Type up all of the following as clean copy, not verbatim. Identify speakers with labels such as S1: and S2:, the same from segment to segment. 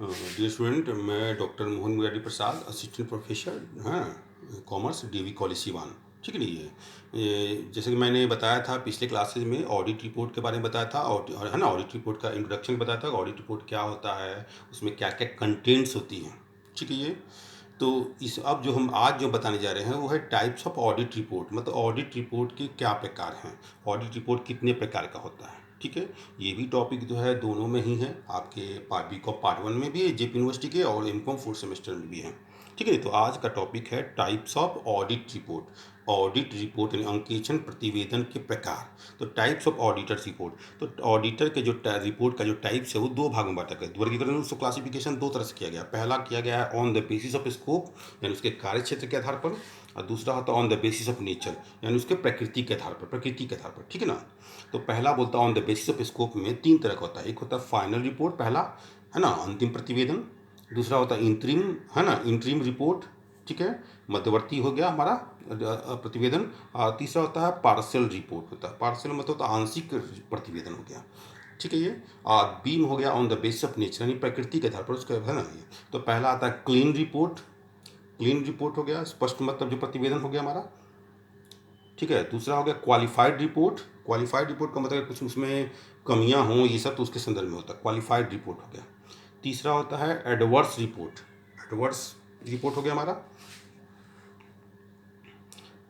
S1: Dear student, मैं doctor Mohan Murari Prasad, assistant professor, हाँ, commerce, DV college Siwan. ठीक है नहीं? ये जैसे कि मैंने बताया था पिछले क्लासेज में, ऑडिट रिपोर्ट के बारे में बताया था, और है ना, ऑडिट रिपोर्ट का इंट्रोडक्शन बताया था, ऑडिट रिपोर्ट क्या होता है, उसमें क्या क्या कंटेंट्स होती हैं। ठीक है ये। तो इस अब जो हम आज जो बताने जा रहे हैं वो है टाइप्स ऑफ ऑडिट रिपोर्ट, मतलब ऑडिट रिपोर्ट के क्या प्रकार हैं, ऑडिट रिपोर्ट कितने प्रकार का होता है। ठीक है, ये भी टॉपिक जो है दोनों में ही है, आपके पार्ट बी कॉम पार्ट 1 में भी है जेपी यूनिवर्सिटी के, और एमकॉम 4th सेमेस्टर में भी है। ठीक है, तो आज का टॉपिक है types of audit report. Audit report यानी अंकेक्षण प्रतिवेदन के प्रकार। तो टाइप्स ऑफ ऑडिटर रिपोर्ट, तो ऑडिटर के जो रिपोर्ट का जो टाइप्स है वो दो भागों में बांटा गया। वर्गीकरण उसको क्लासिफिकेशन दो तरह से किया गया। पहला किया गया है on the basis of scope, यानी उसके कार्य क्षेत्र के आधार पर, और दूसरा होता है on the basis of nature, यानी उसके प्रकृति के आधार पर, प्रकृति के आधार पर। ठीक है ना? तो पहला बोलता है on the basis of scope में तीन तरह का होता है। एक होता है फाइनल रिपोर्ट, पहला है ना, अंतिम प्रतिवेदन। दूसरा होता है इंटरिम, है ना, इंटरिम रिपोर्ट। ठीक है, मध्यवर्ती हो गया हमारा प्रतिवेदन। और तीसरा होता है पार्शियल रिपोर्ट, होता है पार्शियल मतलब होता है आंशिक प्रतिवेदन हो गया। ठीक है ये। और बीम हो गया on the basis of nature, यानी प्रकृति के आधार पर उसका, है ना ये। तो पहला आता है क्लीन रिपोर्ट। क्लीन रिपोर्ट हो गया, स्पष्ट मतलब जो प्रतिवेदन हो गया हमारा। ठीक है, दूसरा हो गया क्वालिफाइड रिपोर्ट। क्वालिफाइड रिपोर्ट का मतलब कुछ उसमें कमियां हों ये सब, तो उसके संदर्भ में होता है, क्वालिफाइड रिपोर्ट हो गया। तीसरा होता है एडवर्स रिपोर्ट। एडवर्स रिपोर्ट हो गया हमारा।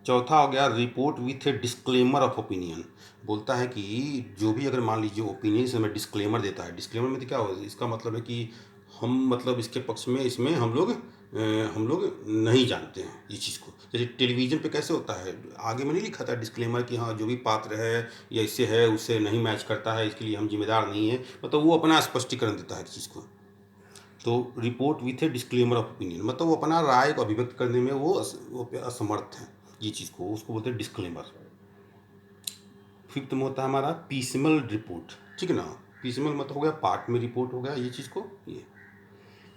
S1: चौथा हो गया report with A disclaimer of opinion. बोलता है कि जो भी अगर मान लीजिए ओपिनियन से हमें डिस्क्लेमर देता है, डिस्क्लेमर में तो क्या हो, इसका मतलब है कि हम मतलब इसके पक्ष में, इसमें हम लोग नहीं जानते हैं ये चीज़ को। जैसे टेलीविज़न पे कैसे होता है, आगे में नहीं लिखा था डिस्क्लेमर कि हाँ जो भी पात्र है या इससे है उससे नहीं मैच करता है, इसके लिए हम जिम्मेदार नहीं है, मतलब वो अपना स्पष्टीकरण देता है चीज़ को। तो report with A disclaimer of opinion मतलब वो अपना राय को अभिव्यक्त करने में वो असमर्थ है, ये चीज़ को उसको बोलते हैं डिस्क्लेमर। फिफ्थ में होता है हमारा पीसमल रिपोर्ट। ठीक है ना? पीसमल मतलब हो गया पार्ट में रिपोर्ट हो गया ये चीज़ को ये।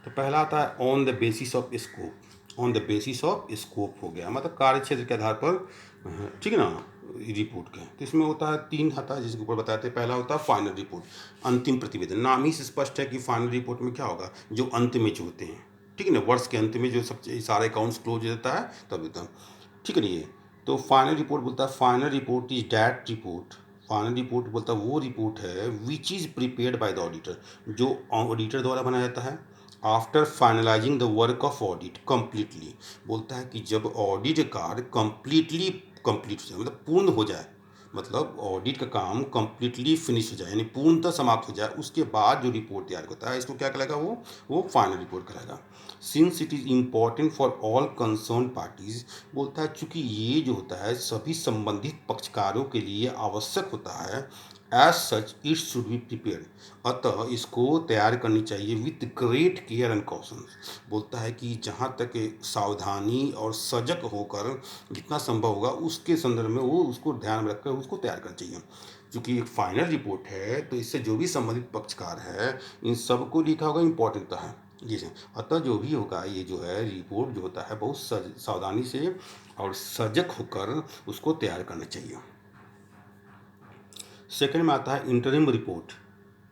S1: तो पहला आता है on the basis of scope. On the basis of scope हो गया मतलब कार्य क्षेत्र के आधार पर, ठीक है ना, रिपोर्ट का। तो इसमें होता है तीन आता है जिसके ऊपर बताते हैं। पहला होता है फाइनल रिपोर्ट, अंतिम प्रतिवेदन। नाम ही से स्पष्ट है कि फाइनल रिपोर्ट में क्या होगा, जो अंत में जो होते हैं, ठीक है ना, वर्ष के अंत में जो सब सारे अकाउंट्स क्लोज हो जाता है तब होता है। ठीक है ना ये। तो फाइनल रिपोर्ट बोलता है final report is that report. Final report बोलता है वो रिपोर्ट है which is prepared by the auditor, जो ऑडिटर द्वारा बनाया जाता है after finalising the work of audit completely. बोलता है कि जब ऑडिट कार्य कंप्लीटली कंप्लीट हो जाए, मतलब पूर्ण हो जाए, मतलब ऑडिट का काम कंप्लीटली फिनिश हो जाए यानी पूर्णतः समाप्त हो जाए, उसके बाद जो रिपोर्ट तैयार होता है इसको क्या कहलाएगा, वो फाइनल रिपोर्ट कहलाएगा। Since it is important for all concern parties. बोलता है चूंकि ये जो होता है सभी संबंधित पक्षकारों के लिए आवश्यक होता है, as such it should be prepared. अतः इसको तैयार करनी चाहिए with great care and caution. बोलता है कि जहाँ तक सावधानी और सजग होकर जितना संभव होगा उसके संदर्भ में वो उसको ध्यान में रखकर उसको तैयार करना चाहिए। क्योंकि एक फाइनल रिपोर्ट है तो इससे जो भी संबंधित पक्षकार है इन सबको लिखा होगा, इम्पोर्टेंट है जी से। अतः जो भी होगा ये जो है रिपोर्ट जो होता है बहुत सावधानी से और सजग होकर उसको तैयार करना चाहिए। सेकंड में आता है इंटरिम रिपोर्ट,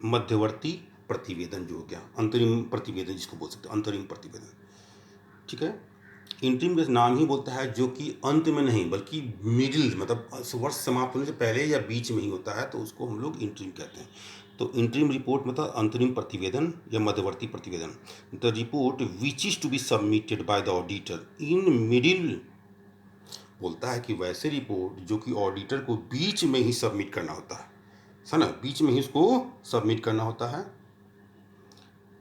S1: मध्यवर्ती प्रतिवेदन जो हो गया, अंतरिम प्रतिवेदन जिसको बोल सकते हैं, अंतरिम प्रतिवेदन। ठीक है, इंटरिम का नाम ही बोलता है जो कि अंत में नहीं बल्कि मिडिल, मतलब वर्ष समाप्त होने से पहले या बीच में ही होता है, तो उसको हम लोग इंटरिम कहते हैं। तो इंटरिम रिपोर्ट मतलब अंतरिम प्रतिवेदन या मध्यवर्ती प्रतिवेदन। The report which is to be submitted by the auditor in middle. बोलता है कि वैसे रिपोर्ट जो कि ऑडिटर को बीच में ही सबमिट करना होता है ना, बीच में ही उसको सबमिट करना होता है।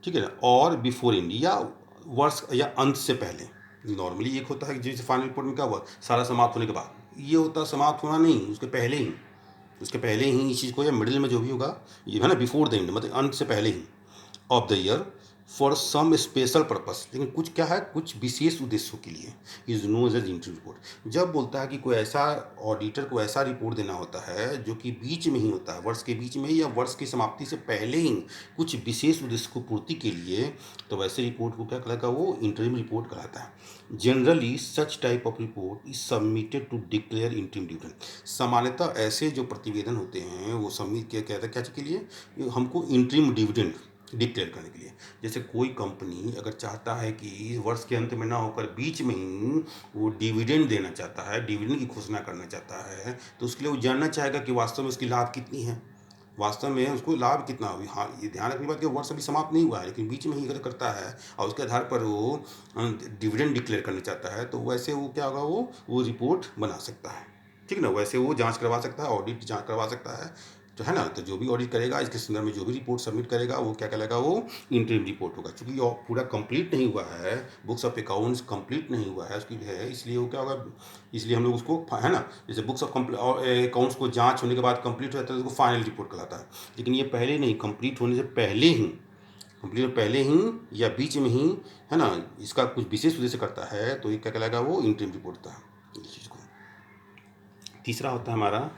S1: ठीक है ना, और बिफोर एंड या वर्ष या अंत से पहले। नॉर्मली एक होता है कि जैसे फाइनल रिपोर्ट में क्या हुआ, सारा समाप्त होने के बाद, ये होता है समाप्त होना नहीं, उसके पहले ही, उसके पहले ही इस चीज़ को, या मिडिल में जो भी होगा ये है ना, बिफोर द एंड मतलब अंत से पहले ही of the year for some special purpose, लेकिन कुछ क्या है, कुछ विशेष उद्देश्यों के लिए is known as interim report. जब बोलता है कि कोई ऐसा ऑडिटर को ऐसा रिपोर्ट देना होता है जो कि बीच में ही होता है, वर्ष के बीच में ही या वर्ष की समाप्ति से पहले ही, कुछ विशेष उद्देश्य को पूर्ति के लिए, तो वैसे रिपोर्ट को क्या कहलाता है, वो इंटरिम रिपोर्ट कहलाता है। Generally such type of report is submitted to declare interim dividend. सामान्यतः ऐसे जो प्रतिवेदन होते हैं वो सबमिट किया कहता है क्या के लिए, हमको इंटरिम डिविडेंड, डिक्लेयर करने के लिए। जैसे कोई कंपनी अगर चाहता है कि वर्ष के अंत में ना होकर बीच में ही वो डिविडेंड देना चाहता है, डिविडेंड की घोषणा करना चाहता है, तो उसके लिए वो जानना चाहेगा कि वास्तव में उसकी लाभ कितनी है, वास्तव में उसको लाभ कितना हुई। हाँ, ये ध्यान रखने की बात कि वर्ष अभी समाप्त नहीं हुआ है, लेकिन बीच में ही अगर करता है और उसके आधार पर वो डिविडेंड डिक्लेयर करना चाहता है, तो वैसे वो क्या होगा, वो रिपोर्ट बना सकता है। ठीक ना, वैसे वो जांच करवा सकता है, ऑडिट जांच करवा सकता है, तो है ना। तो जो भी ऑडिट करेगा इसके संदर्भ में जो भी रिपोर्ट सबमिट करेगा वो क्या कहलाएगा, वो इंटरिम रिपोर्ट होगा। चूंकि ये पूरा कंप्लीट नहीं हुआ है, बुक्स ऑफ अकाउंट्स कंप्लीट नहीं हुआ है उसकी है, इसलिए वो क्या होगा, इसलिए हम लोग उसको, है ना, जैसे बुक्स ऑफ अकाउंट्स को जांच होने के बाद कंप्लीट होता है तो उसको फाइनल रिपोर्ट कहलाता है। लेकिन ये पहले नहीं, कंप्लीट होने से पहले ही, कंप्लीट पहले ही या बीच में ही, है ना, इसका कुछ विशेष उद्देश्य करता है तो ये क्या कहलाएगा, वो इंटरिम रिपोर्ट था इस चीज़ को। तीसरा होता है हमारा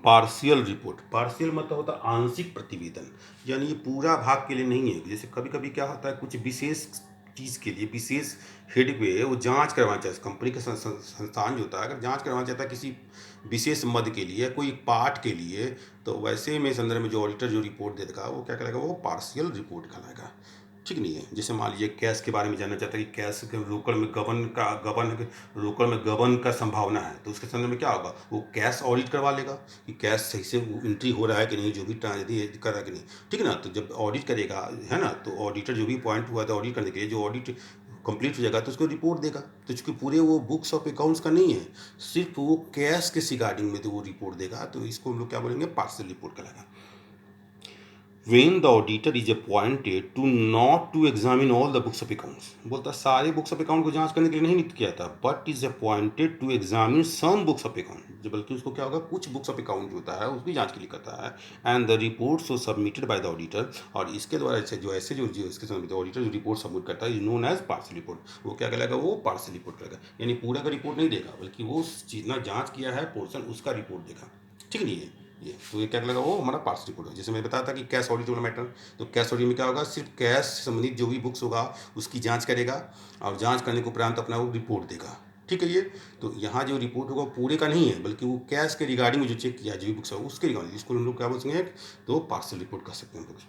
S1: पार्शियल रिपोर्ट। पार्शियल मतलब होता है आंशिक प्रतिवेदन, यानी ये पूरा भाग के लिए नहीं है। जैसे कभी कभी क्या होता है, कुछ विशेष चीज़ के लिए विशेष हेड पे वो जांच करवाना चाहता है, कंपनी का संस्थान जो होता है अगर जांच करवाना चाहता है किसी विशेष मद के लिए, कोई पार्ट के लिए, तो वैसे में संदर्भ में जो ऑडिटर जो रिपोर्ट देगा वो क्या करेगा, वो पार्शियल रिपोर्ट कहलाएगा। ठीक नहीं है। जैसे मान लीजिए कैश के बारे में जानना चाहता है कि कैश के रोकड़ में रोकड़ में गबन का संभावना है, तो उसके संदर्भ में क्या होगा, वो कैश ऑडिट करवा लेगा कि कैश सही से एंट्री हो रहा है कि नहीं, जो भी ट्रांजेक्शन कर रहा है कि नहीं। ठीक है ना। तो जब ऑडिट करेगा, है ना, तो ऑडिटर जो भी पॉइंट हुआ था ऑडिट करने के लिए, जो ऑडिट कंप्लीट हो जाएगा तो उसको रिपोर्ट देगा। तो चूंकि पूरे वो बुक्स ऑफ अकाउंट्स का नहीं है, सिर्फ वो कैश के रिगार्डिंग में तो वो रिपोर्ट देगा, तो इसको हम लोग क्या बोलेंगे, पार्शियल रिपोर्ट कहलाएगा। when the auditor is appointed to not to examine all the books of accounts, बोलता सारे बुक्स ऑफ अकाउंट को जांच करने के लिए नहीं नियुक्त किया था, but is appointed to examine some books of account, जो बल्कि उसको क्या होगा, कुछ बुक्स ऑफ अकाउंट जो होता है उसकी जांच के लिए करता है। And the report so submitted by the auditor, और इसके द्वारा जो इसके संबंधित ऑडिटर जो रिपोर्ट सबमिट करता है is known as partial report. वो क्या कहलाएगा, वो पार्शियल रिपोर्ट करेगा, यानी पूरा का रिपोर्ट नहीं देगा, बल्कि वो जितना जांच किया है पोर्सन उसका रिपोर्ट देगा। ठीक नहीं है ये, तो ये क्या लगा, वो हमारा पार्शियल रिपोर्ट है। जैसे मैं बताया था कि कैश ऑडिट वाला मैटर, तो कैश ऑडिट में क्या होगा, सिर्फ कैश से संबंधित जो भी बुक्स होगा उसकी जांच करेगा, और जांच करने के उपरांत अपना वो रिपोर्ट देगा। ठीक है ये, तो यहाँ जो रिपोर्ट होगा पूरे का नहीं है, बल्कि वो कैश के रिगार्डिंग में जो चेक किया जो भी बुक्स होगा उसके रिगार्डिंग, इसको हम लोग क्या बोल सकते हैं, तो पार्शियल रिपोर्ट कर सकते हैं हम लोग।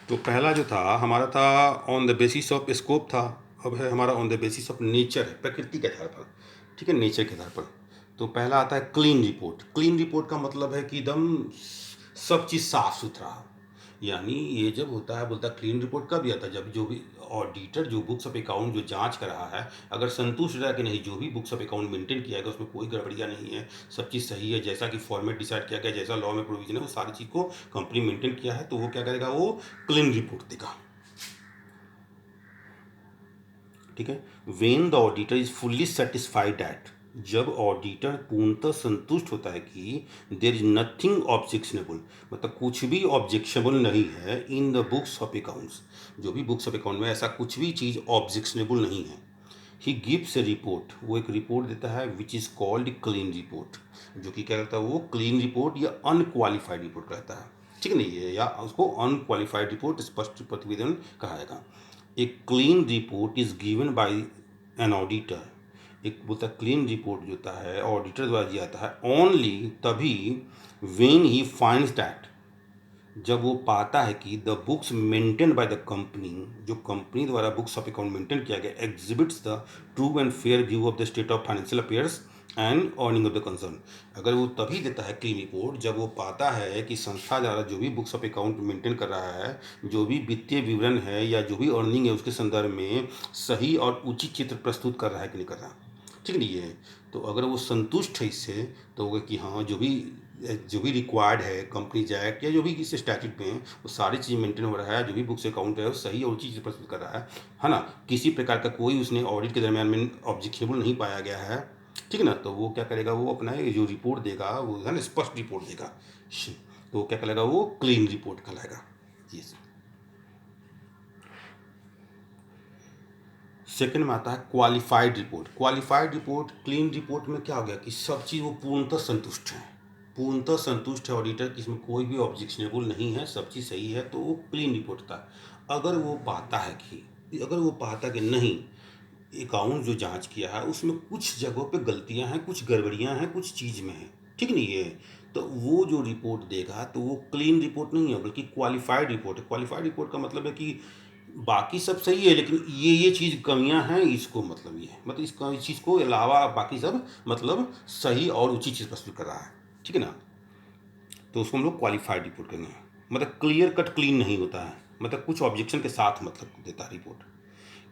S1: तो पहला जो था हमारा था on the basis of scope था, अब है हमारा on the basis of nature, है प्रकृति के आधार पर। ठीक है, नेचर के आधार पर। तो पहला आता है क्लीन रिपोर्ट। क्लीन रिपोर्ट का मतलब है कि एकदम सब चीज़ साफ सुथरा, यानी ये जब होता है, बोलता है क्लीन रिपोर्ट कब आता है, जब जो भी ऑडिटर जो बुक्स ऑफ अकाउंट जो जांच कर रहा है अगर संतुष्ट रहा कि नहीं, जो भी बुक्स ऑफ अकाउंट मेंटेन किया गया उसमें कोई गड़बड़ियाँ नहीं है, सब चीज़ सही है, जैसा कि फॉर्मेट डिसाइड किया गया, जैसा लॉ में प्रोविजन है वो सारी चीज़ को कंपनी मेंटेन किया है, तो वो क्या करेगा, वो क्लीन रिपोर्ट देगा। ठीक है। When the auditor is fully satisfied that, जब ऑडिटर पूर्णतः संतुष्ट होता है कि देर इज नथिंग ऑब्जेक्शनेबल, मतलब कुछ भी ऑब्जेक्शनेबल नहीं है in the books of accounts, जो भी बुक्स ऑफ अकाउंट में ऐसा कुछ भी चीज़ ऑब्जेक्शनेबल नहीं है, ही गिव्स ए रिपोर्ट, वो एक रिपोर्ट देता है which is called clean report, जो कि क्या कहता है, वो क्लीन रिपोर्ट या अनक्वालिफाइड रिपोर्ट कहता है। ठीक नहीं है, या उसको अनक्वालिफाइड रिपोर्ट, स्पष्ट प्रतिवेदन कहा जाएगा। A clean report is given by an auditor, एक बोलता है क्लीन रिपोर्ट जो होता है ऑडिटर द्वारा दिया जाता है ओनली तभी व्हेन ही फाइंड्स दैट, जब वो पाता है कि the books maintain by the company, जो कंपनी द्वारा बुक्स ऑफ अकाउंट मेंटेन किया गया, exhibits the true and fair view of the state of financial affairs and earning of the concern. अगर वो तभी देता है क्लीन रिपोर्ट जब वो पाता है कि संस्था द्वारा जो भी बुक्स ऑफ अकाउंट मेंटेन कर रहा है, जो भी वित्तीय विवरण है या जो भी अर्निंग है उसके संदर्भ में सही और उचित चित्र प्रस्तुत कर रहा है कि नहीं कर रहा। ठीक नहीं है। तो अगर वो संतुष्ट है इससे, तो होगा कि हाँ जो भी रिक्वायर्ड है कंपनीज एक्ट या जो भी इस स्टैट्यूट में वो सारी चीज़ मेंटेन हो रहा है, जो भी बुक्स अकाउंट है वो सही और चीज़ प्रस्तुत कर रहा है ना, किसी प्रकार का कोई उसने ऑडिट के दरमियान में ऑब्जेक्शनेबल नहीं पाया गया है। ठीक है ना, तो वो क्या करेगा, वो अपना जो रिपोर्ट देगा वो है ना स्पष्ट रिपोर्ट देगा, तो वो क्या कहलाएगा, वो क्लीन रिपोर्ट कहलाएगा। जी। सेकंड में आता है qualified report. Qualified report, clean report में क्या हो गया कि सब चीज़ वो पूर्णतः संतुष्ट है, पूर्णतः संतुष्ट है ऑडिटर कि इसमें कोई भी ऑब्जेक्शनेबल नहीं है, सब चीज़ सही है, तो वो क्लीन रिपोर्ट था। अगर वो पाता कि नहीं, अकाउंट जो जांच किया है उसमें कुछ जगहों पे गलतियां हैं, कुछ गड़बड़ियां हैं, कुछ चीज़ में है, ठीक नहीं है, तो वो जो रिपोर्ट देगा तो वो क्लीन रिपोर्ट नहीं है बल्कि क्वालिफाइड रिपोर्ट है। क्वालिफाइड रिपोर्ट का मतलब है कि बाकी सब सही है लेकिन ये चीज़ कमियां हैं, इसको मतलब ये है, मतलब इस चीज़ को अलावा बाकी सब मतलब सही और उचित चीज़ प्रस्तुत कर रहा है, ठीक है ना। तो उसको हम लोग क्वालिफाइड रिपोर्ट करेंगे। मतलब क्लियर कट क्लीन नहीं होता है, मतलब कुछ ऑब्जेक्शन के साथ मतलब देता है रिपोर्ट।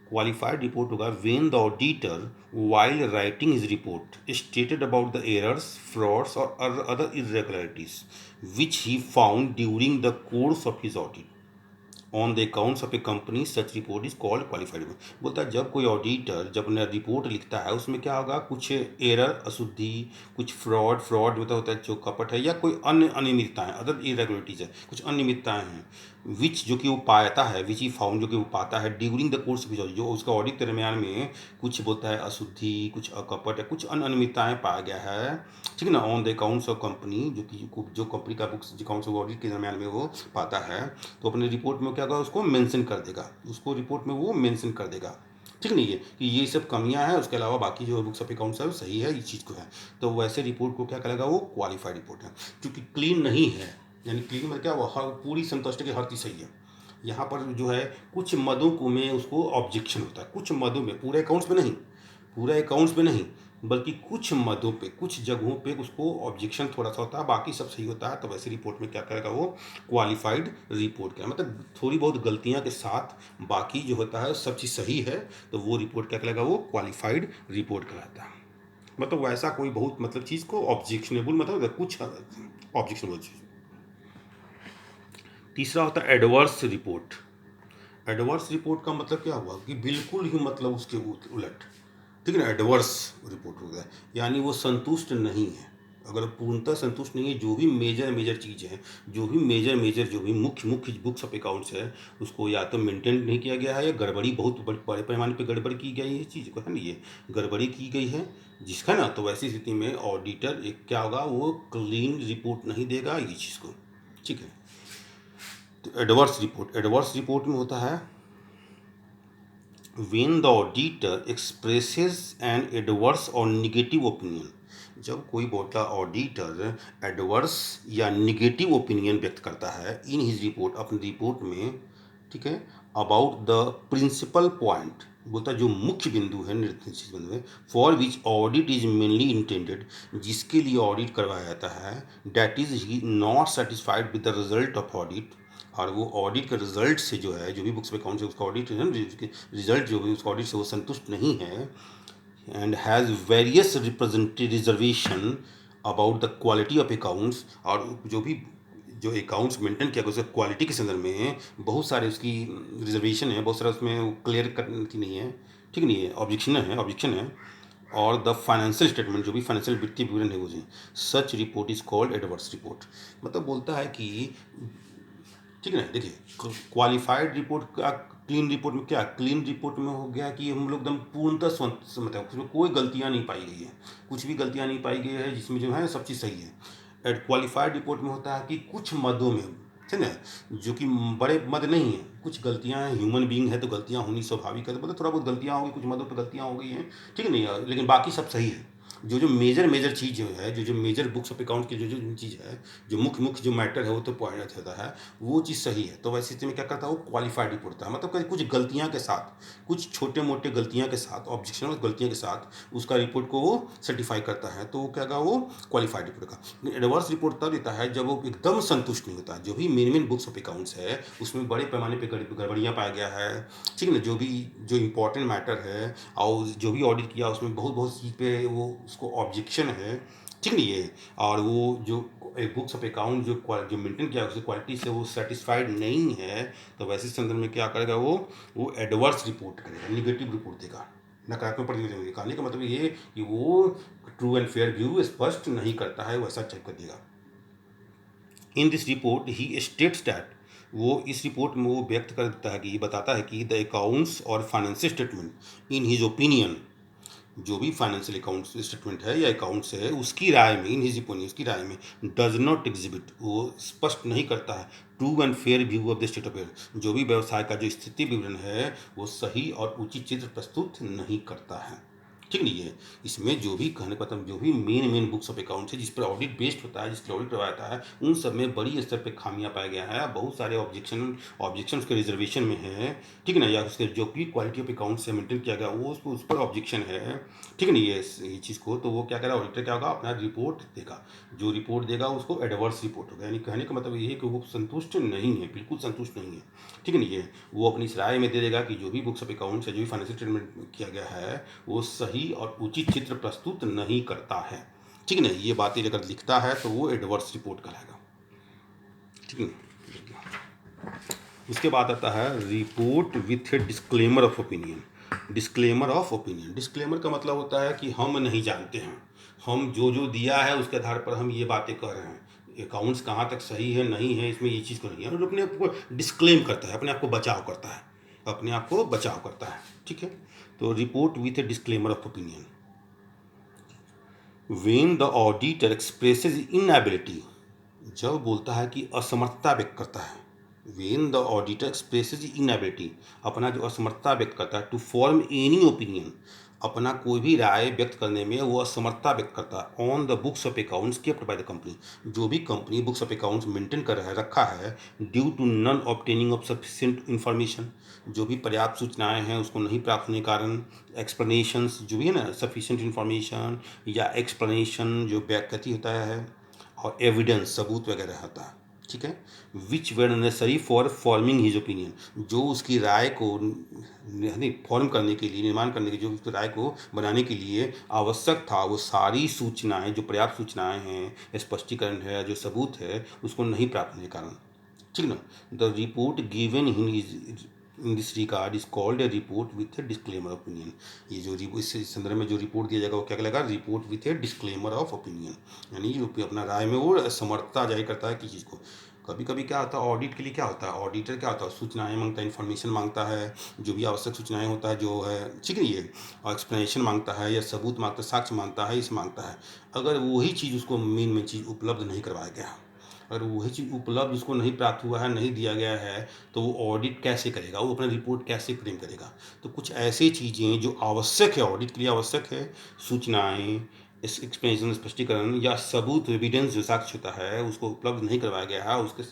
S1: क्वालिफाइड रिपोर्ट होगा when the auditor while writing his report stated about the errors, frauds और other irregularities which he found during the course of his audit on the accounts of a company, such report is called qualified report. बोलता है जब कोई auditor जब अपना report लिखता है उसमें क्या होगा, कुछ एरर अशुद्धि, कुछ फ्रॉड होता है जो कपट है, या कोई अन्य अनियमितताएं, अदर इरेगुलरिटीज है, कुछ अनियमितताएं हैं, विच जो कि वो पाता है, विच ही फाउंड जो कि वो पाता है ड्यूरिंग द कोर्स ऑफ जो उसका ऑडिट के दरमियान में कुछ बोलता है अशुद्धि, कुछ अकपट है, कुछ अन्य अनियमितताएं पाया गया है, ठीक है ना, on the accounts of company, जो कि जो कंपनी का बुक्स अकाउंट्स ऑडिट के दरमियान में वो पाता है, तो अपने रिपोर्ट में क्या होगा, उसको मेंशन कर देगा, उसको रिपोर्ट में वो मेंशन कर देगा, ठीक नहीं है कि ये सब कमियां हैं, उसके अलावा बाकी जो बुक्स ऑफ अकाउंट्स है वो सही है, इस चीज़ को है। तो वैसे रिपोर्ट को क्या करेगा, वो क्वालिफाइड रिपोर्ट है। क्योंकि क्लीन नहीं है, यानी क्लीन मतलब क्या, वो हर पूरी संतुष्ट की हर चीज़ सही है। यहाँ पर जो है कुछ मदों को में उसको ऑब्जेक्शन होता है, कुछ मदों में, पूरे अकाउंट्स में नहीं, पूरे अकाउंट्स में नहीं, बल्कि कुछ मदों पे, कुछ जगहों पे उसको ऑब्जेक्शन थोड़ा सा होता है, बाकी सब सही होता है। तो वैसे रिपोर्ट में क्या करेगा, वो क्वालिफाइड रिपोर्ट का मतलब थोड़ी बहुत गलतियां के साथ बाकी जो होता है सब चीज़ सही है, तो वो रिपोर्ट क्या कहलाएगा, वो क्वालिफाइड रिपोर्ट कहलाता है। मतलब वैसा कोई बहुत मतलब चीज़ को ऑब्जेक्शनेबल, मतलब कुछ ऑब्जेक्शनेबल चीज़। तीसरा होता है एडवर्स रिपोर्ट। एडवर्स रिपोर्ट का मतलब क्या हुआ कि बिल्कुल ही मतलब उसके उलट, ठीक है ना, एडवर्स रिपोर्ट हो गया, यानी वो संतुष्ट नहीं है। अगर पूर्णतः संतुष्ट नहीं है, जो भी मेजर चीज़ है, जो भी मेजर जो भी मुख्य बुक्स ऑफ अकाउंट्स है, उसको या तो मेंटेन नहीं किया गया है, या गड़बड़ी बहुत बड़े पैमाने पे गड़बड़ी की गई है, चीज़ को है ना, ये गड़बड़ी की गई है जिसका ना, तो वैसी स्थिति में ऑडिटर एक क्या होगा, वो क्लीन रिपोर्ट नहीं देगा ये चीज़ को, ठीक है। तो एडवर्स रिपोर्ट में होता है when the auditor expresses an adverse or negative opinion, जब कोई बोलता ऑडिटर एडवर्स या निगेटिव ओपिनियन व्यक्त करता है इन हिज रिपोर्ट, अपनी रिपोर्ट में, ठीक है, अबाउट द प्रिंसिपल पॉइंट, बोलता जो मुख्य बिंदु है, निर्देशित बिंदु है, for which audit is mainly intended, जिसके लिए ऑडिट करवाया जाता है, that is he not satisfied with the result of audit, और वो ऑडिट के रिजल्ट से जो है, जो भी बुक्स में अकाउंट से उसका ऑडिट है, रिजल्ट जो भी उसका ऑडिट से वो संतुष्ट नहीं है, and has various reservation about the quality of accounts, और जो भी जो अकाउंट्स मेंटेन किया गया उसके क्वालिटी के संदर्भ में बहुत सारे उसकी रिजर्वेशन है, बहुत सारा उसमें वो क्लियर करती नहीं है, ठीक नहीं है, ऑब्जेक्शन है। और द फाइनेंशियल स्टेटमेंट, जो भी फाइनेंशियल वित्तीय विवरण है वो जी, such report is called adverse report. मतलब बोलता है कि, ठीक है ना, देखिए क्वालिफाइड रिपोर्ट का क्लीन रिपोर्ट में क्या, क्लीन रिपोर्ट में हो गया कि हम लोग एकदम पूर्णतः मतलब उसमें कोई गलतियां नहीं पाई गई है, कुछ भी गलतियां नहीं पाई गई है, जिसमें जो है सब चीज़ सही है। एड क्वालिफाइड रिपोर्ट में होता है कि कुछ मदों में, ठीक है, जो कि बड़े मद नहीं है, कुछ गलतियां हैं, ह्यूमन बीइंग है तो गलतियां होनी स्वाभाविक है, तो मतलब थोड़ा बहुत गलतियां होगी, कुछ मदों पर गलतियां हो गई हैं, ठीक है नहीं, लेकिन बाकी सब सही है। जो मेजर चीज़ जो है, जो मेजर बुक्स ऑफ अकाउंट की जो चीज़ है, जो मुख्य जो मैटर है वो तो पॉइंट होता है, वो चीज़ सही है। तो वैसे स्थिति में क्या करता है, वो क्वालिफाइड रिपोर्ट होता है, मतलब कुछ गलतियाँ के साथ, कुछ छोटे मोटे गलतियाँ के साथ, ऑब्जेक्शनल गलतियाँ के साथ उसका रिपोर्ट को वो सर्टिफाई करता है, तो वो क्या होगा, वो क्वालिफाइड रिपोर्ट का। एडवर्स रिपोर्ट तब देता है जब वो एकदम संतुष्ट नहीं होता, जो भी मेन बुक्स ऑफ अकाउंट्स है उसमें बड़े पैमाने पर गड़बड़ियाँ पाया गया है, ठीक है ना, जो इंपॉर्टेंट मैटर है और जो भी ऑडिट किया उसमें बहुत चीज़ पे वो उसको ऑब्जेक्शन है, ठीक नहीं है, और वो जो बुक्स ऑफ अकाउंट जो मेंटेन किया उसकी क्वालिटी से वो सेटिस्फाइड नहीं है, तो वैसे संदर्भ में क्या करेगा, वो एडवर्स रिपोर्ट करेगा, निगेटिव रिपोर्ट देगा, नकारात्मक प्रतिक्रिया देगा। कहने का मतलब ये कि वो ट्रू एंड फेयर व्यू स्पष्ट नहीं करता है, वैसा चेक कर देगा। In this report he states that, वो इस रिपोर्ट में वो व्यक्त कर देता है कि, बताता है कि द अकाउंट्स और financial statement in his opinion, जो भी फाइनेंशियल अकाउंट स्टेटमेंट है या अकाउंट्स है, उसकी राय में, इन हिज ओपिनियन, उसकी राय में, डज नॉट एग्जिबिट, वो स्पष्ट नहीं करता है, true and fair view of the state of affair, जो भी व्यवसाय का जो स्थिति विवरण है वो सही और उचित चित्र प्रस्तुत नहीं करता है। ठीक नहीं है। इसमें जो भी कहने का मतलब जो भी मेन बुक्स ऑफ अकाउंट्स है जिस पर ऑडिट बेस्ड होता है, जिस पर ऑडिट करवाता है, उन सब में बड़ी स्तर पे खामियां पाया गया है। बहुत सारे ऑब्जेक्शन उसके रिजर्वेशन में है, ठीक है ना, या उसके जो भी क्वालिटी ऑफ अकाउंट से मेंटेन किया गया वो उसको उस पर ऑब्जेक्शन है, ठीक नहीं है ये चीज़ को। तो वो क्या करेगा, ऑडिटर क्या होगा, अपना रिपोर्ट देगा, जो रिपोर्ट देगा उसको एडवर्स रिपोर्ट होगा। यानी कहने का मतलब ये है कि वो संतुष्ट नहीं है, बिल्कुल संतुष्ट नहीं है, ठीक नहीं है। वो अपनी इस राय में दे देगा कि जो भी बुक्स ऑफ अकाउंट्स है, जो भी फाइनेंशियल स्टेटमेंट किया गया है, वो सही और उचित चित्र प्रस्तुत नहीं करता है, ठीक नहीं। ये बातें अगर लिखता है तो वो एडवर्स रिपोर्ट कराएगा, ठीक है। उसके बाद आता है report with A disclaimer of opinion. Disclaimer of opinion, disclaimer का मतलब होता है कि हम नहीं जानते हैं, हम जो जो दिया है उसके आधार पर हम ये बातें कह रहे हैं, अकाउंट्स कहाँ तक सही है नहीं है, इसमें ये चीज़ को नहीं है, और अपने आप को डिस्क्लेम करता है, अपने आप को बचाव करता है, अपने आप को बचाव करता है, ठीक है। तो report with A disclaimer of opinion. When the auditor expresses inability, जब बोलता है कि असमर्थता व्यक्त करता है, when the auditor expresses inability, अपना जो असमर्थता व्यक्त करता है, टू फॉर्म एनी ओपिनियन, अपना कोई भी राय व्यक्त करने में वो असमर्थता व्यक्त करता है, on the books of accounts kept by the company, जो भी company books of accounts maintain कर रखा है, due to non obtaining of sufficient information, जो भी पर्याप्त सूचनाएं हैं उसको नहीं प्राप्त होने के कारण, एक्सप्लेनेशंस जो भी है ना, सफिशिएंट इन्फॉर्मेशन या एक्सप्लेनेशन जो व्याख्याति होता है, और एविडेंस सबूत वगैरह होता है, ठीक है। विच where necessary for forming his opinion, जो उसकी राय को फॉर्म करने के लिए, निर्माण करने के, जो उसकी राय को बनाने के लिए आवश्यक था, वो सारी सूचनाएं, जो पर्याप्त सूचनाएं हैं, स्पष्टीकरण है, जो सबूत है, उसको नहीं प्राप्त होने के कारण, ठीक ना। The report given in this regard is called a report with A disclaimer opinion. ये जो इस संदर्भ में जो रिपोर्ट दिया जाएगा वो क्या कहलाएगा, report with A disclaimer of opinion, यानी जो अपना राय में वो समर्थता जाहिर करता है किसी चीज़ को। कभी कभी क्या होता है, ऑडिट के लिए क्या होता है, ऑडिटर क्या होता है, सूचनाएं मांगता है, इन्फॉर्मेशन मांगता है, जो भी आवश्यक सूचनाएं होता है जो है, ठीक है, ये और एक्सप्लेनेशन मांगता है या सबूत मांगता है, साक्ष्य मांगता है, इसे मांगता है। अगर वही चीज़ उसको मेन चीज़ उपलब्ध नहीं करवाया गया, अगर वही चीज़ उपलब्ध उसको नहीं प्राप्त हुआ है, नहीं दिया गया है, तो वो ऑडिट कैसे करेगा, वो अपना रिपोर्ट कैसे फ्रेम करेगा। तो कुछ ऐसी चीज़ें जो आवश्यक है, ऑडिट के लिए आवश्यक है, सूचनाएं, इस एक्सप्लेनेशन, स्पष्टीकरण या सबूत, एविडेंस जो साक्ष्य होता है, उसको उपलब्ध नहीं करवाया गया है, उसके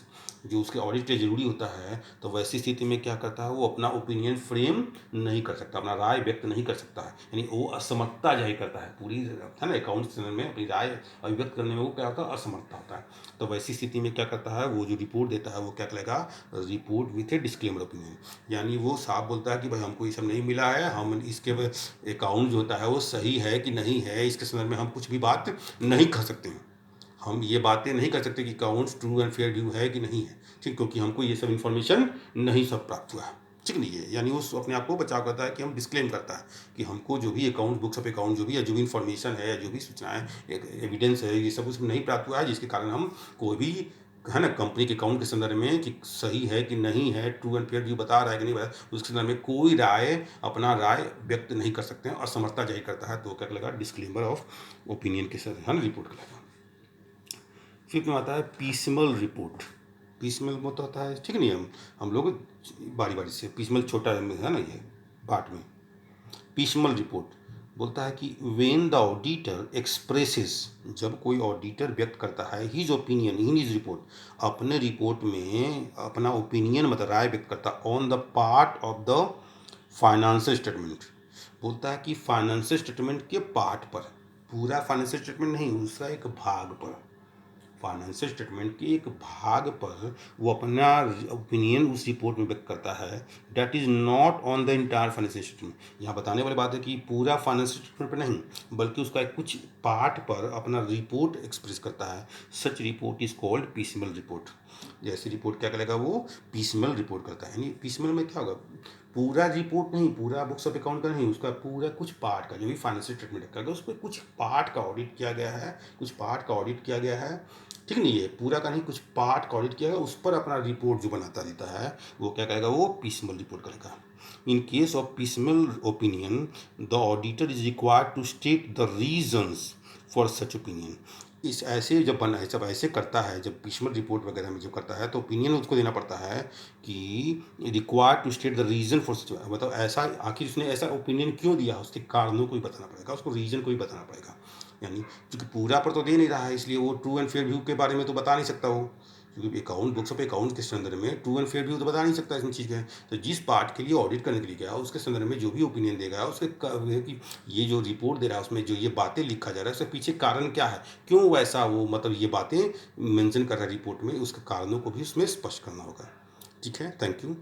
S1: जो उसके ऑडिट के लिए जरूरी होता है, तो वैसी स्थिति में क्या करता है, वो अपना ओपिनियन फ्रेम नहीं कर सकता, अपना राय व्यक्त नहीं कर सकता है, यानी वो असमर्थता जाहिर करता है पूरी, है ना, अकाउंट्स में अपनी राय अभिव्यक्त करने में वो क्या होता है, असमर्थता होता है। तो वैसी स्थिति में क्या करता है, वो जो रिपोर्ट देता है वो क्या कहलाएगा, report with A disclaimer opinion, यानी वो साफ बोलता है कि भाई हमको ये सब नहीं मिला है, हम इसके अकाउंट जो होता है वो सही है कि नहीं है, इसके संदर्भ में हम कुछ भी बात नहीं कर सकते हैं, हम ये बातें नहीं कर सकते कि accounts true and fair due है कि नहीं है, ठीक, क्योंकि हमको ये सब इन्फॉर्मेशन नहीं सब प्राप्त हुआ है, ठीक नहीं है। यानी वो अपने आप को बचाव करता है कि हम डिस्क्लेम करता है कि हमको जो भी अकाउंट, बुक्स ऑफ अकाउंट जो भी है, जो भी इन्फॉर्मेशन है, जो भी सूचनाएं, एविडेंस है, ये सब उसमें नहीं प्राप्त हुआ है, जिसके कारण हम कोई भी, है ना, कंपनी के अकाउंट के संदर्भ में कि सही है कि नहीं है, ट्रू एंड फेयर ड्यू बता रहा है कि नहीं बता, उसके संदर्भ में कोई राय, अपना राय व्यक्त नहीं कर सकते हैं, असमर्थता जाहिर करता है, तो क्या कहलाएगा, डिस्क्लेमर ऑफ ओपिनियन के साथ, है ना, रिपोर्ट कहलाएगा। फिर में आता है पीसमल रिपोर्ट। पीसमल में तो होता है, ठीक नहीं, हम लोग बारी बारी से, पीसमल छोटा है ना ये पार्ट में। पीसमल रिपोर्ट बोलता है कि वेन द ऑडिटर एक्सप्रेसेस, जब कोई ऑडिटर व्यक्त करता है his opinion in his report, अपने रिपोर्ट में अपना ओपिनियन मतलब राय व्यक्त करता है, on the part of the financial statement, बोलता है कि फाइनेंशियल स्टेटमेंट के पार्ट पर, पूरा फाइनेंशियल स्टेटमेंट नहीं, उसका एक भाग पर, फाइनेंशियल स्टेटमेंट के एक भाग पर वो अपना ओपिनियन उस रिपोर्ट में व्यक्त करता है, that is not on the entire financial statement. यहाँ बताने वाली बात है कि पूरा फाइनेंशियल स्टेटमेंट पर नहीं, बल्कि उसका एक कुछ पार्ट पर अपना रिपोर्ट एक्सप्रेस करता है। Such report is called piecemeal report. जैसी रिपोर्ट क्या करेगा, वो पीसमल रिपोर्ट करता है। यानी पीसमल में क्या होगा, पूरा रिपोर्ट नहीं, पूरा बुक्स ऑफ अकाउंट का नहीं, उसका पूरा कुछ पार्ट का, जो भी फाइनेंशियल स्टेटमेंट रखा गया उस पर कुछ पार्ट का ऑडिट किया गया है, कुछ पार्ट का ऑडिट किया गया है, ठीक नहीं है, पूरा का नहीं, कुछ पार्ट का ऑडिट किया गया, उस पर अपना रिपोर्ट जो बनाता रहता है, वो क्या करेगा, वो पीसमल रिपोर्ट करेगा। In case of piecemeal opinion the auditor is required to state the reasons for such opinion. इस ऐसे जब ऐसे करता है, जब भीष्मक रिपोर्ट वगैरह में जब करता है तो ओपिनियन उसको देना पड़ता है कि required to state the reason for such, मतलब ऐसा आखिर उसने ऐसा ओपिनियन क्यों दिया, उसके कारणों को भी बताना पड़ेगा, उसको रीज़न को भी बताना पड़ेगा। यानी क्योंकि पूरा पर तो दे नहीं रहा है, इसलिए वो ट्रू एंड फेयर व्यू के बारे में तो बता नहीं सकता वो, क्योंकि अकाउंट बुक्स ऑफ अकाउंट के संदर्भ में ट्रू एंड फेयर व्यू तो बता नहीं सकता इसमें चीज़ है। तो जिस पार्ट के लिए ऑडिट करने के लिए गया उसके संदर्भ में जो भी ओपिनियन देगा उसके कि ये जो रिपोर्ट दे रहा है उसमें जो ये बातें लिखा जा रहा है उसके पीछे कारण क्या है, क्यों वैसा वो मतलब ये बातें मेंशन कर रहा है रिपोर्ट में, उसके कारणों को भी उसमें स्पष्ट करना होगा। ठीक है, थैंक यू।